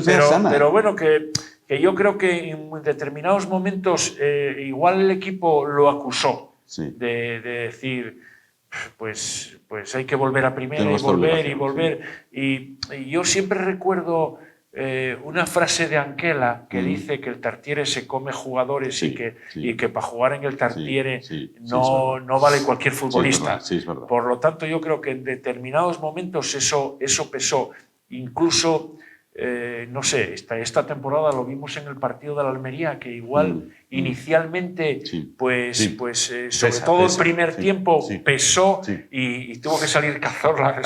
pero bueno, que yo creo que en determinados momentos igual el equipo lo acusó de decir, pues hay que volver a primera y volver. Y yo siempre recuerdo una frase de Anquela que dice que el Tartiere se come jugadores y que para jugar en el Tartiere no vale cualquier futbolista. Es verdad. Por lo tanto, yo creo que en determinados momentos eso pesó. Incluso, no sé, esta temporada lo vimos en el partido de la Almería, que igual inicialmente, sobre todo el primer tiempo, pesó y tuvo que salir Cazorla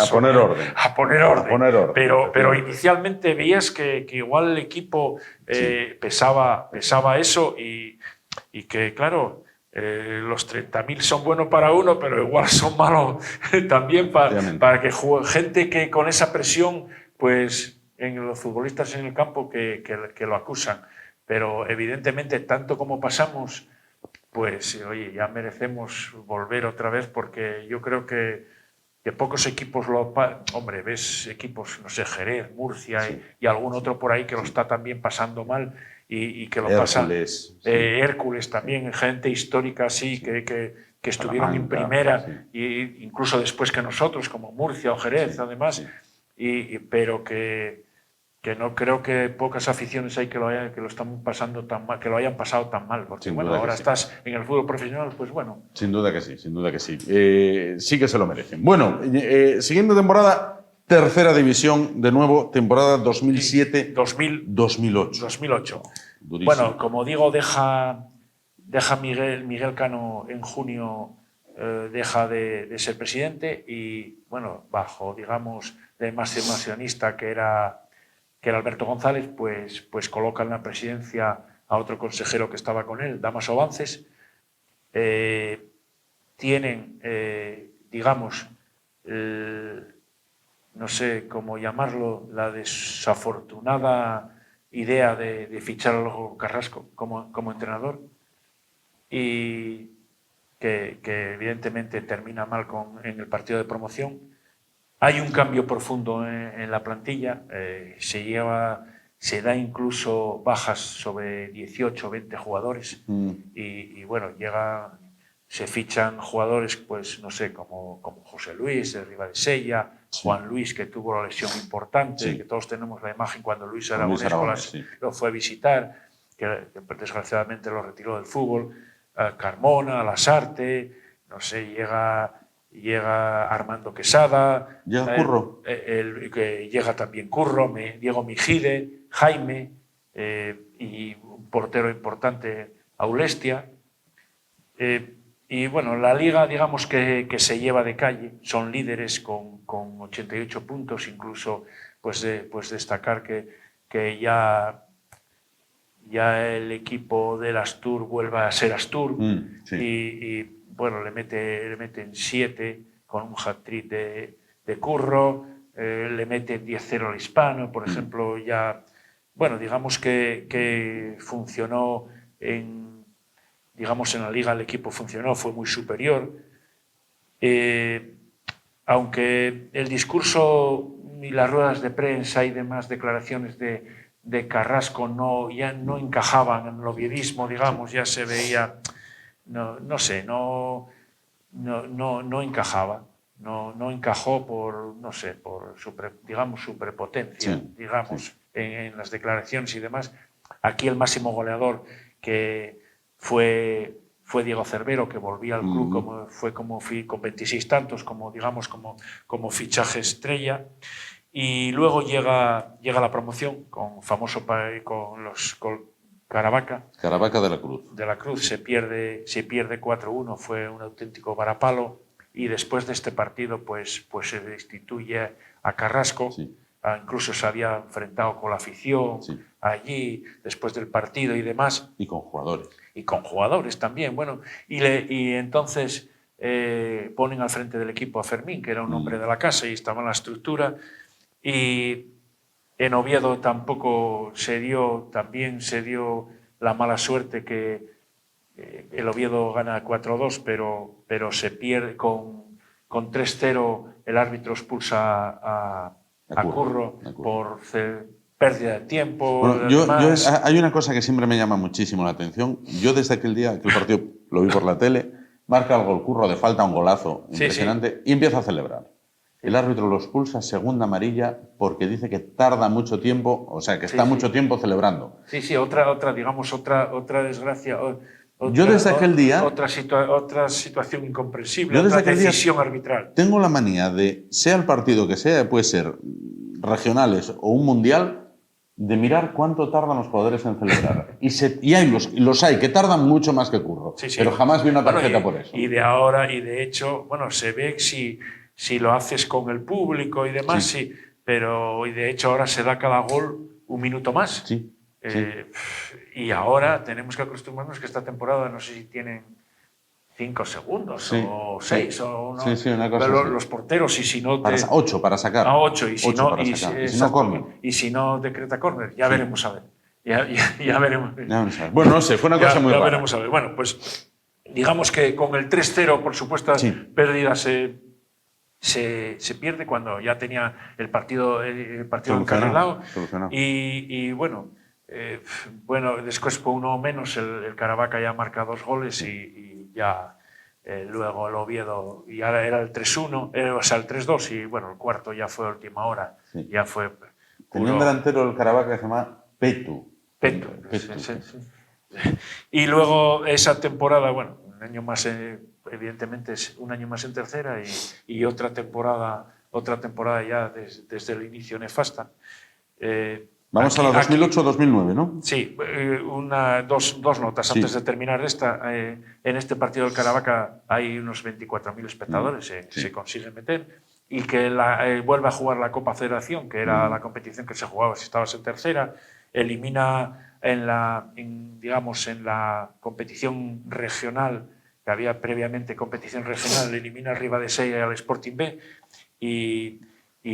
a poner orden. Pero inicialmente veías que igual el equipo pesaba eso y que, claro, los 30.000 son buenos para uno, pero igual son malos también para que gente que con esa presión, pues en los futbolistas en el campo que lo acusan. Pero evidentemente, tanto como pasamos pues oye, ya merecemos volver otra vez, porque yo creo que pocos equipos hombre, ves equipos, no sé, Jerez, Murcia Sí. y algún otro por ahí que lo está también pasando mal y que lo Hércules, pasa. Hércules también, gente histórica así, que estuvieron en primera, e incluso después que nosotros, como Murcia o Jerez, además, pero que no creo que pocas aficiones hay que lo están pasando tan mal, que lo hayan pasado tan mal, porque bueno, ahora estás en el fútbol profesional, pues bueno. Sin duda que sí, sin duda que sí. Sí que se lo merecen. Bueno, siguiente temporada, tercera división, de nuevo, temporada 2007-2008. 2008. Bueno, como digo, deja Miguel Cano en junio, deja de ser presidente y, bueno, bajo, digamos, el máximo accionista que era Alberto González, pues coloca en la presidencia a otro consejero que estaba con él, Dámaso Bances. Tienen, digamos, no sé cómo llamarlo, la desafortunada idea de fichar a Lojo Carrasco como entrenador, y que evidentemente termina mal en el partido de promoción. Hay un cambio profundo en la plantilla, se da incluso bajas sobre 18 o 20 jugadores y bueno, se fichan jugadores, pues no sé, como José Luis de Ribadesella, Juan Luis, que tuvo la lesión importante, que todos tenemos la imagen cuando Luis Aragonés lo fue a visitar, que desgraciadamente lo retiró del fútbol, Carmona, Lasarte, no sé, llega Armando Quesada, llega Curro, llega también Curro, Diego Mijide, Jaime y un portero importante, Aulestia. Y bueno, la liga, digamos que se lleva de calle, son líderes con 88 puntos, incluso pues destacar que ya el equipo del Astur vuelve a ser Astur y bueno, le meten 7 con un hat-trick de Curro, le meten 10-0 al Hispano, por ejemplo, ya, bueno, digamos que funcionó digamos en la liga el equipo funcionó, fue muy superior, aunque el discurso y las ruedas de prensa y demás declaraciones de Carrasco ya no encajaban en el ovierismo, digamos, ya se veía, no sé, no encajaba, no encajó por, no sé, por su prepotencia, digamos, en las declaraciones y demás. Aquí el máximo goleador que fue Diego Cervero, que volvía al club con 26 tantos, digamos, como fichaje estrella. Y luego llega la promoción con Caravaca. Caravaca de la Cruz. De la Cruz se pierde 4-1, fue un auténtico varapalo. Y después de este partido, pues se destituye a Carrasco. Incluso se había enfrentado con la afición allí, después del partido y demás. Y con jugadores. Y con jugadores también. Bueno, y entonces ponen al frente del equipo a Fermín, que era un hombre de la casa y estaba en la estructura. Y en Oviedo también se dio la mala suerte que el Oviedo gana 4-2, pero se pierde con 3-0, el árbitro expulsa a Curro por pérdida de tiempo. Bueno, hay una cosa que siempre me llama muchísimo la atención. Yo desde aquel día, aquel partido lo vi por la tele, marca el gol Curro de falta, un golazo impresionante, y empieza a celebrar. El árbitro lo expulsa, segunda amarilla, porque dice que tarda mucho tiempo, o sea, que está mucho tiempo celebrando. Sí, otra desgracia. Yo desde aquel día... Otra situación incomprensible, otra decisión arbitral. Tengo la manía de, sea el partido que sea, puede ser regionales o un mundial, de mirar cuánto tardan los jugadores en celebrar. Y hay los hay que tardan mucho más que Curro, pero jamás vi una tarjeta por eso. Y de hecho, bueno, se ve si lo haces con el público y demás, pero de hecho ahora se da cada gol un minuto más. Y ahora tenemos que acostumbrarnos que esta temporada no sé si tienen 5 segundos o 6 o no. Una cosa pero los porteros, y si no... 8 para sacar. 8, y si no... córner. Y si no decreta córner, ya veremos a ver. Ya veremos. Bueno, no sé, fue una cosa muy rara. Ya veremos a ver. Bueno, pues digamos que con el 3-0, por supuestas Sí. pérdidas, se pierde cuando ya tenía el partido encarrilado. Y bueno, después por uno menos el Caravaca ya marca 2 goles y ya luego el Oviedo, y ahora era el 3-1, o sea, el 3-2, y bueno, el cuarto ya fue a última hora. Sí. Ya fue Tenía un delantero el Caravaca que se llama Petu. Petu. Sí. Y luego esa temporada, bueno, un año más, evidentemente es un año más en tercera y otra temporada ya desde el inicio nefasta. Vamos a la 2008-2009, ¿no? Sí, dos notas antes de terminar esta. En este partido del Caravaca hay unos 24.000 espectadores, se consigue meter, y que vuelve a jugar la Copa Federación, que era la competición que se jugaba si estabas en tercera, elimina en la competición regional, que había previamente competición regional, elimina al Ribadesella y al Sporting B, y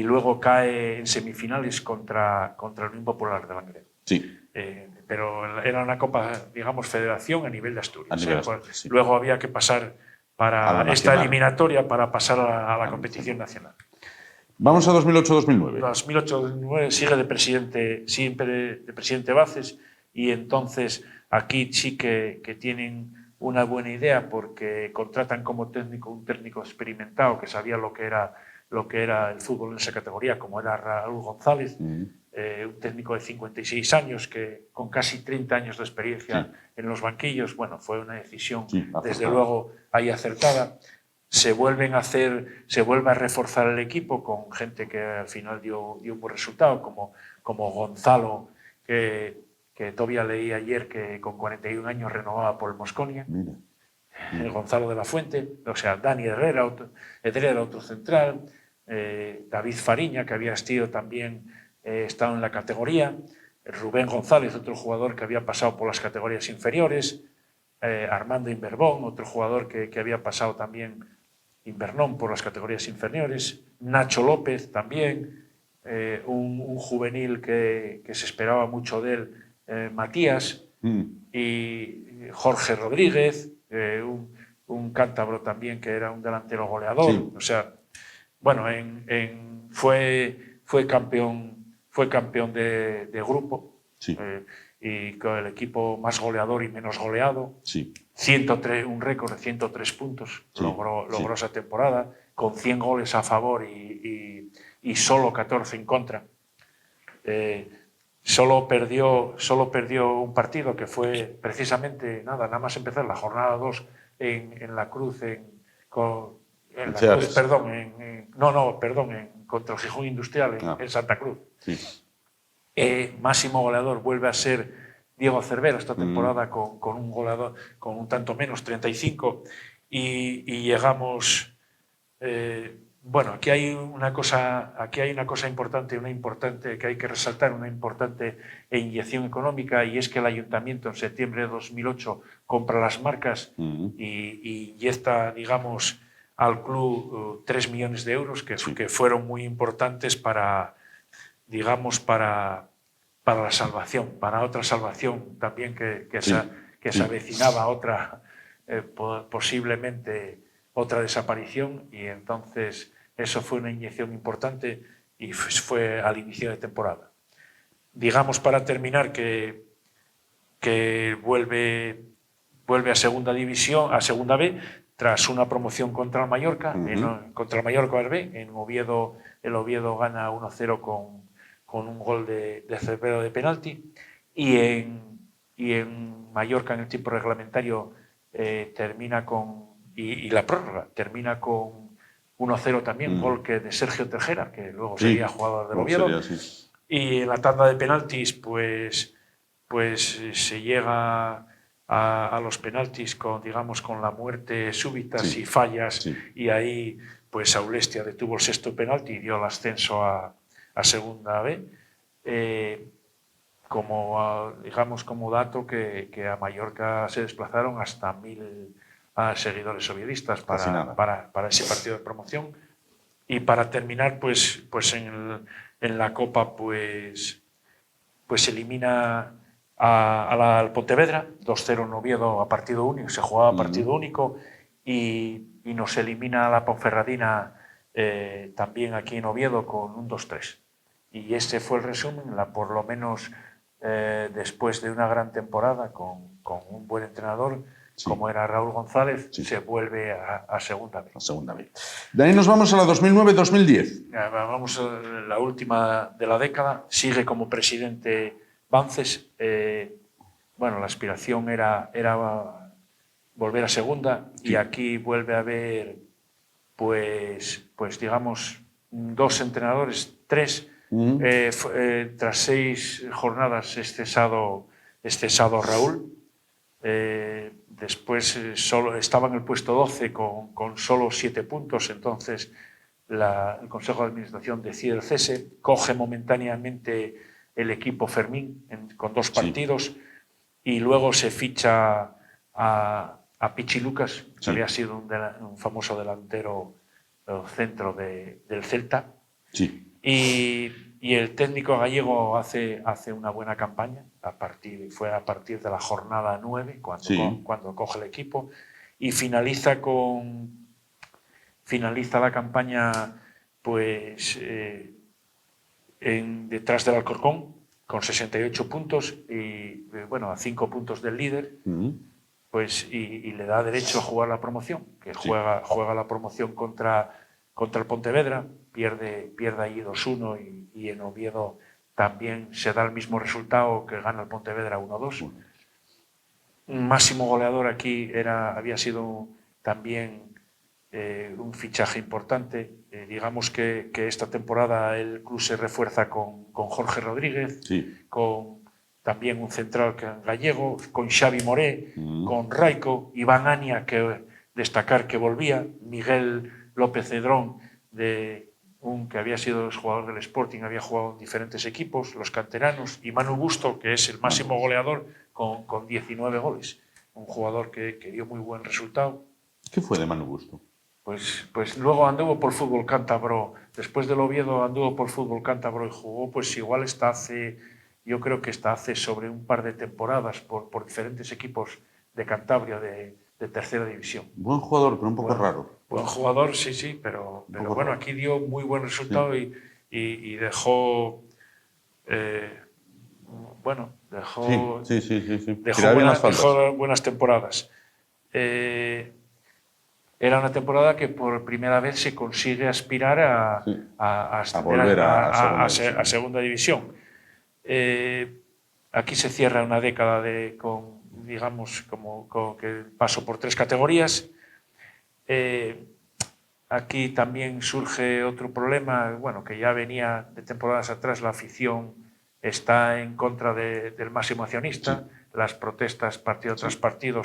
luego cae en semifinales contra el Unión Popular de Langreo. Sí. Pero era una Copa, digamos, federación a nivel de Asturias. Sí. Luego había que pasar para esta eliminatoria para pasar a la competición nacional. Vamos a 2008-2009. 2008-2009 sigue de presidente Baces, y entonces aquí sí que tienen una buena idea, porque contratan como técnico un técnico experimentado que sabía lo que era el fútbol en esa categoría, como era Raúl González, un técnico de 56 años que con casi 30 años de experiencia en los banquillos. Bueno, fue una decisión desde luego ahí acertada. Se vuelve a reforzar el equipo con gente que al final dio un buen resultado, como Gonzalo, que todavía leí ayer que con 41 años renovaba por el Mosconia. Gonzalo de la Fuente, o sea, Dani Herrera, otro central, David Fariña, que había estado en la categoría, Rubén González, otro jugador que había pasado por las categorías inferiores, Armando Inverbón, otro jugador que había pasado también Invernón por las categorías inferiores, Nacho López también, un juvenil que se esperaba mucho de él, Matías, y Jorge Rodríguez, un cántabro también que era un delantero goleador. Sí. O sea, bueno, fue campeón de grupo. Sí. Y con el equipo más goleador y menos goleado. Sí. 103, un récord de 103 puntos logró esa temporada, con 100 goles a favor y solo 14 en contra. Solo perdió un partido, que fue precisamente nada más empezar la jornada 2 en La Cruz, contra el Gijón Industrial en Santa Cruz. Sí. Máximo goleador vuelve a ser Diego Cervera esta temporada con un goleador, con un tanto menos, 35, y llegamos. Bueno, aquí hay una cosa importante que hay que resaltar, una importante inyección económica, y es que el ayuntamiento en septiembre de 2008 compra las marcas y inyecta, digamos, al club 3 millones de euros que fueron muy importantes para la salvación, para otra salvación también que se avecinaba, otra, posiblemente otra desaparición, y entonces eso fue una inyección importante y fue al inicio de temporada. Digamos, para terminar, que vuelve a segunda división, a segunda B, tras una promoción contra el Mallorca, contra el Mallorca B. En Oviedo, el Oviedo gana 1-0 con un gol de Cervera de penalti, y en Mallorca, en el tiempo reglamentario, termina y la prórroga termina con 1-0 también, gol de Sergio Tejera, que luego sería jugador del Oviedo. Y en la tanda de penaltis, pues se llega a los penaltis con la muerte súbitas y fallas, y ahí pues Aulestia detuvo el sexto penalti y dio el ascenso a segunda B. Como dato, que a Mallorca se desplazaron hasta 1.000 seguidores oviedistas para ese partido de promoción. Y para terminar, pues en la Copa, pues elimina al Pontevedra, 2-0 en Oviedo a partido único, se jugaba a partido único, y nos elimina a la Ponferradina también aquí en Oviedo con un 2-3. Y ese fue el resumen, por lo menos después de una gran temporada con un buen entrenador, como era Raúl González, se vuelve a Segunda B. A Segunda B. De ahí nos vamos a la 2009-2010. Vamos a la última de la década. Sigue como presidente Bances. Bueno, la aspiración era volver a Segunda, y aquí vuelve a haber, pues digamos, 2 entrenadores, 3. Tras 6 jornadas es cesado Raúl. Después solo estaba en el puesto 12 con solo 7 puntos, entonces el Consejo de Administración decide el cese, coge momentáneamente el equipo Fermín con 2 partidos, y luego se ficha a Pichi Lucas, que había sido un famoso delantero centro del Celta. Y el técnico gallego hace una buena campaña, fue a partir de la jornada 9 cuando coge el equipo, y finaliza la campaña pues detrás del Alcorcón con 68 puntos y bueno, a 5 puntos del líder, pues y le da derecho a jugar la promoción, que juega la promoción contra el Pontevedra, pierde ahí 2-1, y en Oviedo también se da el mismo resultado, que gana el Pontevedra 1-2. Máximo goleador aquí había sido también un fichaje importante. Digamos que esta temporada el club se refuerza con Jorge Rodríguez, con también un central gallego, con Xavi Moré, con Raico, Iván Ania, que destacar que volvía, Miguel López Cedrón, que había sido jugador del Sporting, había jugado en diferentes equipos, los canteranos, y Manu Busto, que es el máximo goleador con 19 goles. Un jugador que dio muy buen resultado. ¿Qué fue de Manu Busto? Pues luego anduvo por fútbol cántabro, después del Oviedo anduvo por fútbol cántabro y jugó, pues igual yo creo que hace sobre un par de temporadas por diferentes equipos de Cantabria de tercera división. Buen jugador, pero un poco raro. Buen jugador, sí, pero bueno, aquí dio muy buen resultado, y dejó, dejó buenas temporadas. Era una temporada que por primera vez se consigue aspirar a volver a segunda división. Aquí se cierra una década con que pasó por 3 categorías. Aquí también surge otro problema, bueno, que ya venía de temporadas atrás. La afición está en contra del máximo accionista. Las protestas partido tras partido,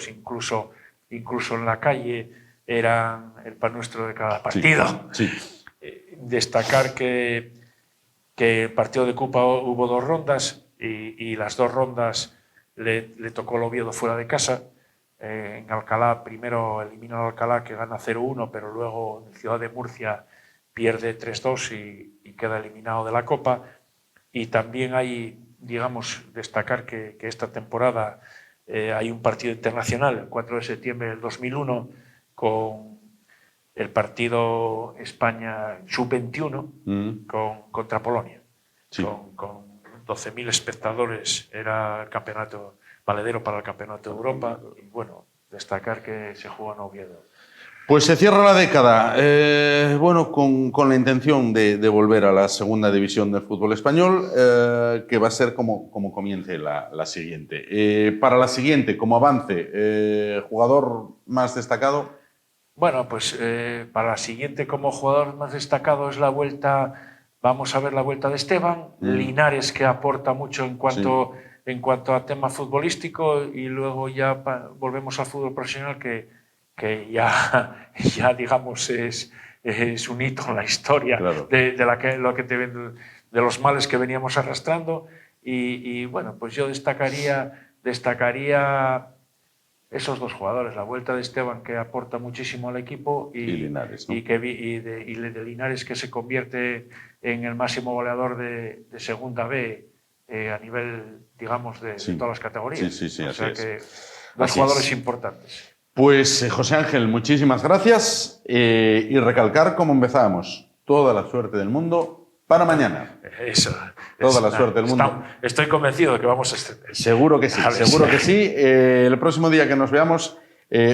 incluso en la calle, eran el pan nuestro de cada partido. Destacar que el partido de Copa hubo 2 rondas, y las 2 rondas le tocó el Oviedo fuera de casa. En Alcalá, primero elimina al Alcalá, que gana 0-1, pero luego en Ciudad de Murcia pierde 3-2 y queda eliminado de la Copa. Y también hay, destacar que esta temporada hay un partido internacional, el 4 de septiembre del 2001, con el partido España Sub-21 contra Polonia. Con 12.000 espectadores, era el campeonato valedero para el Campeonato de Europa, y bueno, destacar que se juega en Oviedo. Pues se cierra la década, con la intención de volver a la segunda división del fútbol español, que va a ser como comience la siguiente. Para la siguiente, como avance, ¿jugador más destacado? Bueno, pues para la siguiente, como jugador más destacado, es la vuelta. Vamos a ver la vuelta de Esteban, Linares, que aporta mucho en cuanto a tema futbolístico, y luego ya volvemos al fútbol profesional, que ya digamos es un hito en la historia, claro, de los males que veníamos arrastrando, y bueno, pues yo destacaría esos 2 jugadores, la vuelta de Esteban, que aporta muchísimo al equipo, y Linares, ¿no? y de Linares, que se convierte en el máximo goleador de Segunda B a nivel, digamos, de todas las categorías. Sí, o así sea es. que los jugadores importantes. Pues José Ángel, muchísimas gracias y recalcar como empezábamos, toda la suerte del mundo para mañana. Eso. Toda la suerte del mundo. Estoy convencido de que vamos a extender. Seguro que sí, seguro que sí. El próximo día que nos veamos,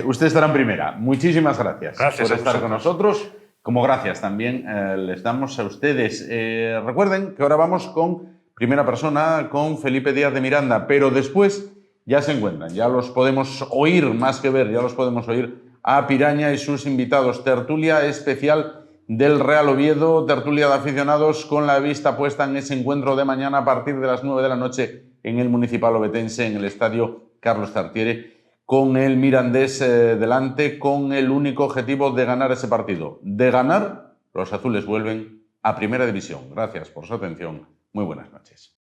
usted estará en primera. Muchísimas gracias por estar con nosotros. Como gracias también les damos a ustedes. Recuerden que ahora vamos con Primera Persona, con Felipe Díaz de Miranda, pero después ya se encuentran, ya los podemos oír, más que ver, ya los podemos oír a Piraña y sus invitados. Tertulia especial del Real Oviedo, tertulia de aficionados con la vista puesta en ese encuentro de mañana a partir de las 9 de la noche en el Municipal Ovetense, en el Estadio Carlos Tartiere, con el Mirandés delante, con el único objetivo de ganar ese partido. De ganar, los azules vuelven a Primera División. Gracias por su atención. Muy buenas noches.